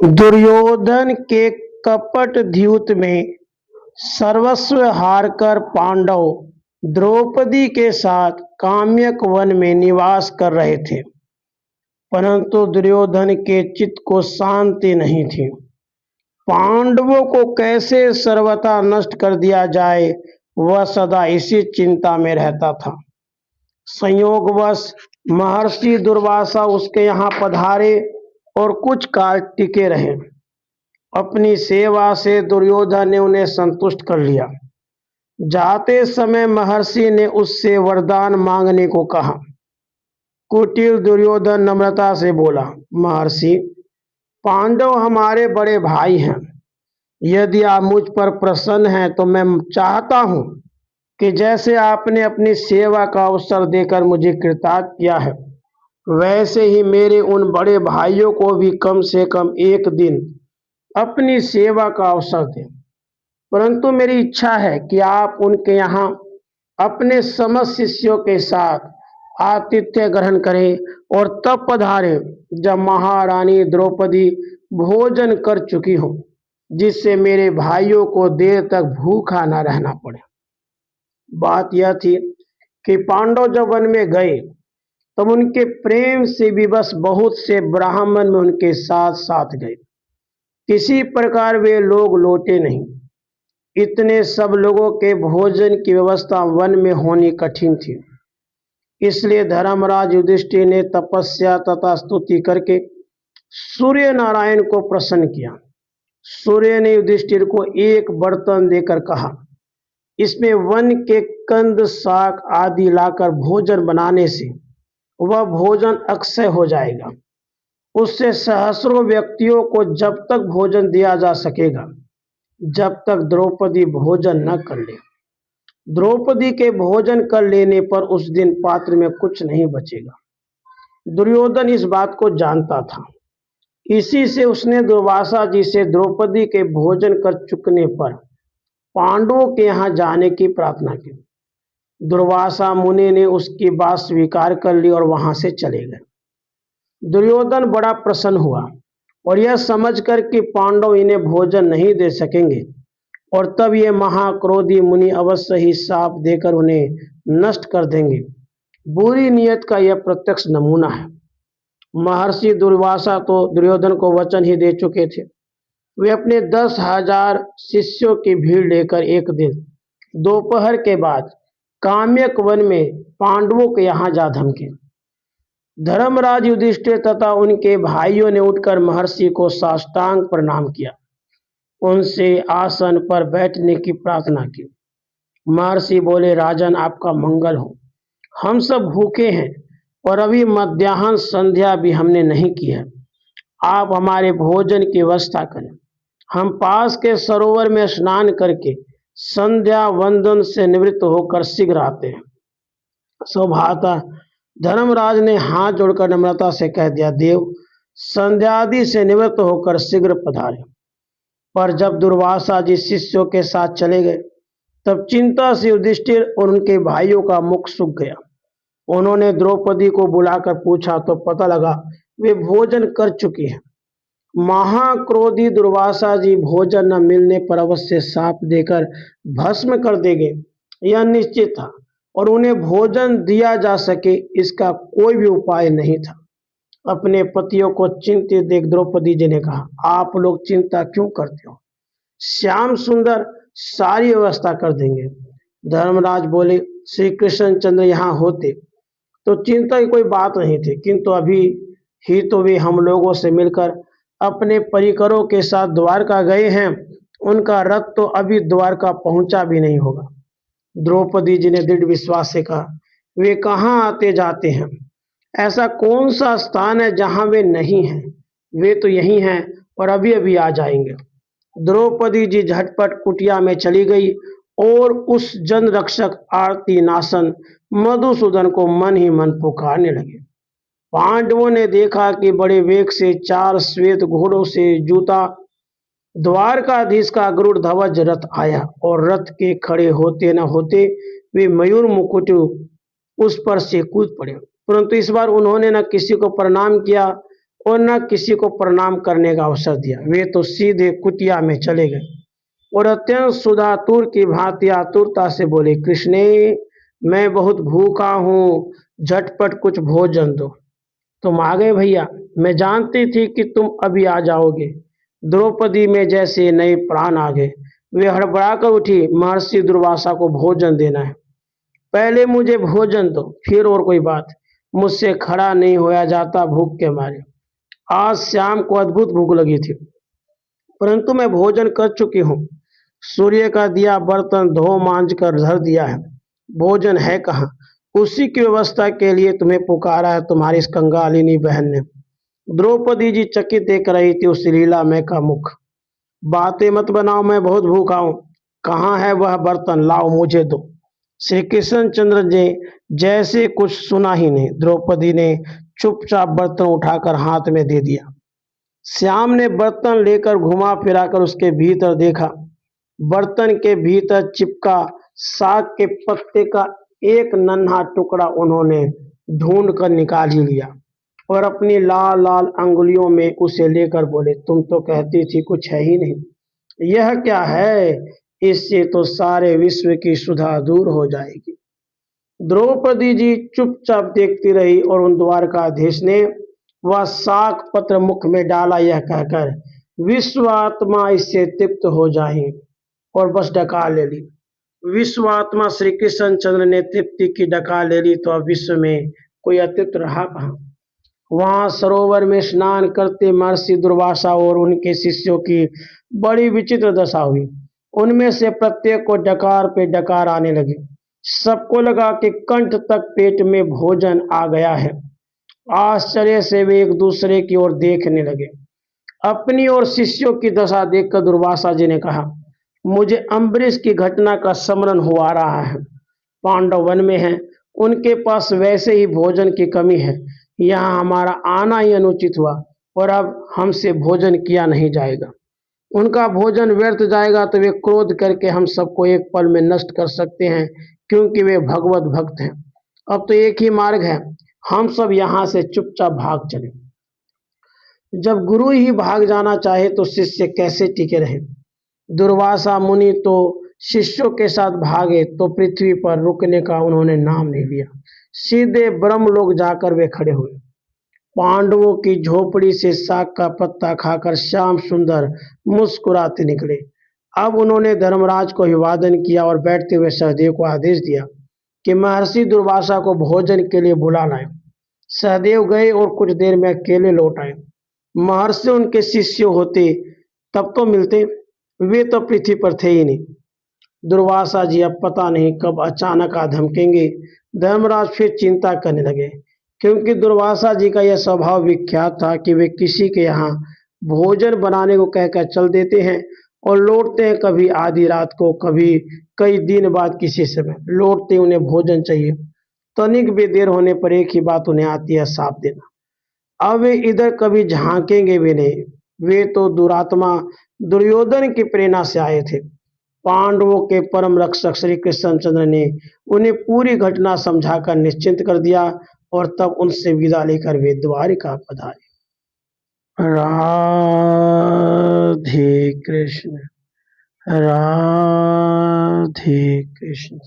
दुर्योधन के कपट द्यूत में सर्वस्व हारकर पांडव द्रौपदी के साथ काम्यक वन में निवास कर रहे थे, परंतु दुर्योधन के चित्त को शांति नहीं थी। पांडवों को कैसे सर्वथा नष्ट कर दिया जाए, वह सदा इसी चिंता में रहता था। संयोगवश महर्षि दुर्वासा उसके यहाँ पधारे और कुछ काल टिके रहे। अपनी सेवा से दुर्योधन ने उन्हें संतुष्ट कर लिया। जाते समय महर्षि ने उससे वरदान मांगने को कहा। कुटिल दुर्योधन नम्रता से बोला, महर्षि, पांडव हमारे बड़े भाई हैं। यदि आप मुझ पर प्रसन्न हैं तो मैं चाहता हूं कि जैसे आपने अपनी सेवा का अवसर देकर मुझे कृतार्थ किया है, वैसे ही मेरे उन बड़े भाइयों को भी कम से कम एक दिन अपनी सेवा का अवसर दें। परंतु मेरी इच्छा है कि आप उनके यहाँ अपने समस्त शिष्यों के साथ आतिथ्य ग्रहण करें और तब पधारें जब महारानी द्रौपदी भोजन कर चुकी हो, जिससे मेरे भाइयों को देर तक भूखा न रहना पड़े। बात यह थी कि पांडव जब वन में गए तब उनके प्रेम से विवश बहुत से ब्राह्मण में उनके साथ साथ गए। किसी प्रकार वे लोग लौटे नहीं। इतने सब लोगों के भोजन की व्यवस्था वन में होनी कठिन थी। इसलिए धर्मराज युधिष्ठिर ने तपस्या तथा स्तुति करके सूर्य नारायण को प्रसन्न किया। सूर्य ने युधिष्ठिर को एक बर्तन देकर कहा, इसमें वन के कंद शाक आदि लाकर भोजन बनाने से वह भोजन अक्षय हो जाएगा। उससे सहस्रों व्यक्तियों को जब तक भोजन दिया जा सकेगा जब तक द्रौपदी भोजन न कर ले। द्रौपदी के भोजन कर लेने पर उस दिन पात्र में कुछ नहीं बचेगा। दुर्योधन इस बात को जानता था। इसी से उसने दुर्वासा जी से द्रौपदी के भोजन कर चुकने पर पांडवों के यहाँ जाने की प्रार्थना की। दुर्वासा मुनि ने उसकी बात स्वीकार कर ली और वहां से चले गए। दुर्योधन बड़ा प्रसन्न हुआ और यह समझकर कि पांडव इन्हें भोजन नहीं दे सकेंगे और तब ये महाक्रोधी मुनि अवश्य ही शाप देकर उन्हें नष्ट कर देंगे, बुरी नीयत का यह प्रत्यक्ष नमूना है। महर्षि दुर्वासा तो दुर्योधन को वचन ही दे चुके थे। वे अपने 10,000 शिष्यों की भीड़ लेकर एक दिन दोपहर के बाद काम्यक वन में पांडवों के यहाँ जा धमके। धर्मराज युधिष्ठिर तथा उनके भाइयों ने उठकर महर्षि को साष्टांग प्रणाम किया। उनसे आसन पर बैठने की प्रार्थना की। महर्षि बोले, राजन, आपका मंगल हो। हम सब भूखे हैं और अभी मध्याह्न संध्या भी हमने नहीं की है। आप हमारे भोजन की व्यवस्था करें। हम पास के सरोवर में स्नान करके संध्या वंदन से निवृत्त होकर शीघ्र आते हैं। सौभाग्य धर्मराज ने हाथ जोड़कर नम्रता से कह दिया, देव, संध्यादि से निवृत्त होकर शीघ्र पधारे। पर जब दुर्वासा जी शिष्यों के साथ चले गए तब चिंता से युधिष्ठिर और उनके भाइयों का मुख सूख गया। उन्होंने द्रौपदी को बुलाकर पूछा तो पता लगा वे भोजन कर चुकी हैं। महाक्रोधी दुर्वासा जी भोजन न मिलने पर अवश्य शाप देकर भस्म कर देंगे, यह निश्चित था और उन्हें भोजन दिया जा सके इसका कोई भी उपाय नहीं था। अपने पतियों को चिंतित देख द्रौपदी जी ने कहा, आप लोग चिंता क्यों करते हो? श्याम सुंदर सारी व्यवस्था कर देंगे। धर्मराज बोले, श्री कृष्णचंद्र यहाँ होते तो चिंता की कोई बात नहीं थी, किंतु अभी ही तो वे हम लोगों से मिलकर अपने परिकरों के साथ द्वारका गए हैं। उनका रथ तो अभी द्वारका पहुंचा भी नहीं होगा। द्रौपदी जी ने दृढ़ विश्वास से कहा, वे कहाँ आते जाते हैं? ऐसा कौन सा स्थान है जहां वे नहीं हैं? वे तो यही हैं और अभी अभी आ जाएंगे। द्रौपदी जी झटपट कुटिया में चली गई और उस जन रक्षक आरती नासन मधुसूदन को मन ही मन पुकारने लगे। पांडवों ने देखा कि बड़े वेग से 4 श्वेत घोड़ों से जूता द्वारकाधीश का गरुड़ ध्वज रथ आया और रथ के खड़े होते न होते वे मयूर मुकुट उस पर से कूद पड़े। परंतु इस बार उन्होंने न किसी को प्रणाम किया और न किसी को प्रणाम करने का अवसर दिया। वे तो सीधे कुटिया में चले गए और अत्यंत सुधातुर की भांति आतुरता से बोले, कृष्णे, मैं बहुत भूखा हूँ, झटपट कुछ भोजन दो। तुम आ गए भैया, मैं जानती थी कि तुम अभी आ जाओगे। द्रौपदी में जैसे नए प्राण आ गए। वे हड़बड़ा कर उठी, महर्षि दुर्वासा को भोजन देना है। पहले मुझे भोजन दो, फिर और कोई बात। मुझसे खड़ा नहीं होया जाता भूख के मारे। आज शाम को अद्भुत भूख लगी थी, परंतु मैं भोजन कर चुकी हूँ। सूर्य का दिया बर्तन धो मांज कर धर दिया है। भोजन है कहाँ? उसी की व्यवस्था के लिए तुम्हें पुकारा है तुम्हारी इस कंगालिनी बहन ने। द्रौपदी जी चकित देख रही थी उस लीलामय का मुख। बातें मत बनाओ, मैं बहुत भूखा हूँ। कहाँ है वह बर्तन? लाओ मुझे दो। श्री कृष्णचंद्र ने जैसे कुछ सुना ही नहीं। द्रौपदी ने चुपचाप बर्तन उठाकर हाथ में दे दिया। श्याम ने बर्तन लेकर घुमा फिराकर उसके भीतर देखा। बर्तन के भीतर चिपका साग के पत्ते का एक नन्हा टुकड़ा उन्होंने ढूंढ कर निकाल ही लिया और अपनी लाल लाल अंगुलियों में उसे लेकर बोले, तुम तो कहती थी कुछ है ही नहीं, यह क्या है? इससे तो सारे विश्व की सुधा दूर हो जाएगी। द्रौपदी जी चुपचाप देखती रही और उन द्वारकाधीश ने वह साग पत्र मुख में डाला, यह कहकर, विश्वात्मा इससे तृप्त हो जाए, और बस डकार ले ली। विश्वात्मा श्री कृष्ण चंद्र ने तृप्ति की डकार ले ली तो अब विश्व में कोई अतृप्त रहा कहाँ। वहां सरोवर में स्नान करते महर्षि दुर्वासा और उनके शिष्यों की बड़ी विचित्र दशा हुई। उनमें से प्रत्येक को डकार पे डकार आने लगे। सबको लगा कि कंठ तक पेट में भोजन आ गया है। आश्चर्य से वे एक दूसरे की ओर देखने लगे। अपनी और शिष्यों की दशा देखकर दुर्वासा जी ने कहा, मुझे अम्बरीश की घटना का स्मरण हुआ रहा है। पांडव वन में हैं, उनके पास वैसे ही भोजन की कमी है। यहाँ हमारा आना ही अनुचित हुआ और अब हमसे भोजन किया नहीं जाएगा। उनका भोजन व्यर्थ जाएगा तो वे क्रोध करके हम सबको एक पल में नष्ट कर सकते हैं, क्योंकि वे भगवत भक्त हैं। अब तो एक ही मार्ग है, हम सब यहाँ से चुपचाप भाग चले। जब गुरु ही भाग जाना चाहे तो शिष्य कैसे टिके रहे? दुर्वासा मुनि तो शिष्यों के साथ भागे तो पृथ्वी पर रुकने का उन्होंने नाम नहीं लिया। सीधे ब्रह्मलोक जाकर वे खड़े हुए। पांडवों की झोपड़ी से साग का पत्ता खाकर श्याम सुंदर मुस्कुराते निकले। अब उन्होंने धर्मराज को अभिवादन किया और बैठते हुए सहदेव को आदेश दिया कि महर्षि दुर्वासा को भोजन के लिए बुला लाएं। सहदेव गए और कुछ देर में अकेले लौट आए। महर्षि उनके शिष्य होते तब तो मिलते, वे तो पृथ्वी पर थे ही नहीं। दुर्वासा जी अब पता नहीं कब अचानक आ धमकेंगे। धर्मराज फिर चिंता करने लगे, क्योंकि दुर्वासा जी का यह स्वभाव विख्यात था कि वे किसी के यहाँ भोजन बनाने को कहकर चल देते हैं और लौटते हैं कभी आधी रात को, कभी कई दिन बाद। किसी समय लौटते उन्हें भोजन चाहिए। तनिक भी देर होने पर एक ही बात उन्हें आती है, साफ देना। अब वे इधर कभी झांकेंगे भी नहीं। वे तो दुरात्मा दुर्योधन की प्रेरणा से आए थे। पांडवों के परम रक्षक श्री कृष्णचंद्र ने उन्हें पूरी घटना समझाकर निश्चिंत कर दिया और तब उनसे विदा लेकर वे द्वारिका पधारे। राधे कृष्ण, राधे कृष्ण।